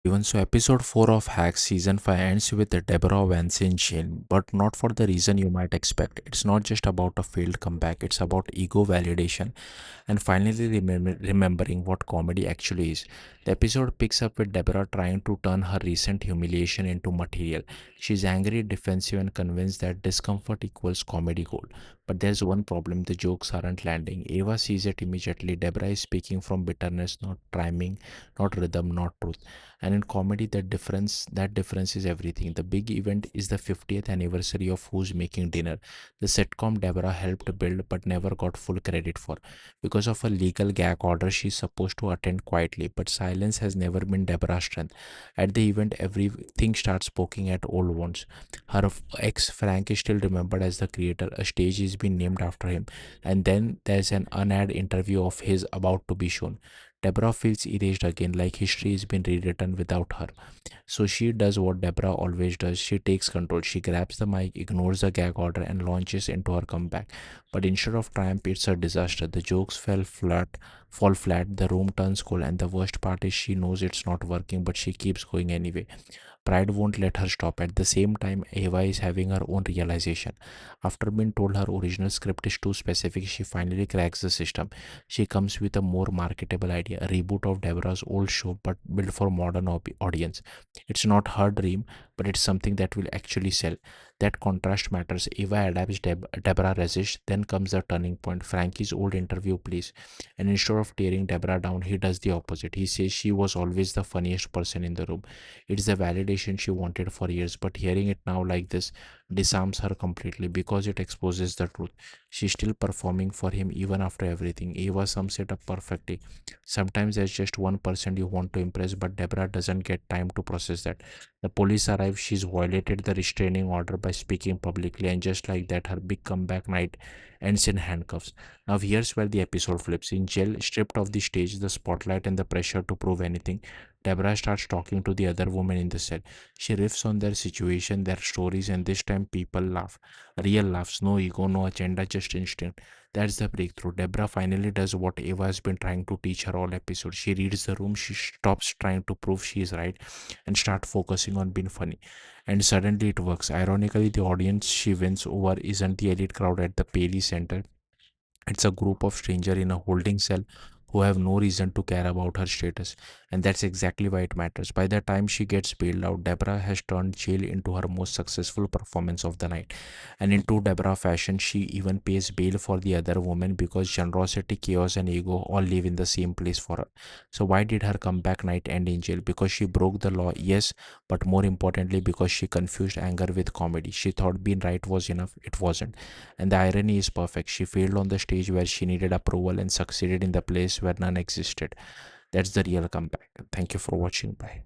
Even so, episode 4 of Hacks season 5 ends with Deborah Vance in jail, but not for the reason you might expect. It's not just about a failed comeback, it's about ego validation and finally remembering what comedy actually is. The episode picks up with Deborah trying to turn her recent humiliation into material. She's angry, defensive, and convinced that discomfort equals comedy gold. But there's one problem: the jokes aren't landing. Ava sees it immediately. Deborah is speaking from bitterness, not timing, not rhythm, not truth. And in comedy, that difference is everything. The big event is the 50th anniversary of Who's Making Dinner, the sitcom Deborah helped build but never got full credit for. Because of a legal gag order, she's supposed to attend quietly, but silence has never been Deborah's strength. At the event, everything starts poking at old wounds. Her ex Frank is still remembered as the creator, a stage is being named after him, and then there's an unaired interview of his about to be shown. Deborah feels erased again, like history has been rewritten without her. So she does what Deborah always does. She takes control. She grabs the mic, ignores the gag order, and launches into her comeback. But instead of triumph, it's a disaster. The jokes fall flat, the room turns cold, and the worst part is she knows it's not working, but she keeps going anyway. Pride won't let her stop. At the same time, Ava is having her own realization. After being told her original script is too specific, she finally cracks the system. She comes with a more marketable idea, a reboot of Deborah's old show but built for modern audience. It's not her dream, but it's something that will actually sell. That contrast matters. Eva adapts, Deborah resists. Then comes the turning point. Frankie's old interview plays, and instead of tearing Deborah down, he does the opposite. He says she was always the funniest person in the room. It's the validation she wanted for years, but hearing it now like this disarms her completely because it exposes the truth. She's still performing for him even after everything. Eva sums it up perfectly. Sometimes there's just 1% you want to impress, but Deborah doesn't get time to process that. The police arrive, she's violated the restraining order by speaking publicly, and just like that, her big comeback night ends in handcuffs. Now, here's where the episode flips. In jail, stripped of the stage, the spotlight, and the pressure to prove anything, Deborah starts talking to the other women in the cell. She riffs on their situation, their stories, and this time people laugh. Real laughs, no ego, no agenda, just instinct. That's the breakthrough. Deborah finally does what Eva has been trying to teach her all episode. She reads the room, she stops trying to prove she is right, and start focusing on being funny. And suddenly it works. Ironically, the audience she wins over isn't the elite crowd at the Paley Center. It's a group of strangers in a holding cell who have no reason to care about her status, and that's exactly why it matters. By the time she gets bailed out, Deborah has turned jail into her most successful performance of the night. And in true Deborah fashion, she even pays bail for the other woman because generosity, chaos, and ego all live in the same place for her. So, why did her comeback night end in jail? Because she broke the law, yes, but more importantly, because she confused anger with comedy. She thought being right was enough, it wasn't. And the irony is perfect. She failed on the stage where she needed approval and succeeded in the place where none existed. That's the real comeback. Thank you for watching. Bye.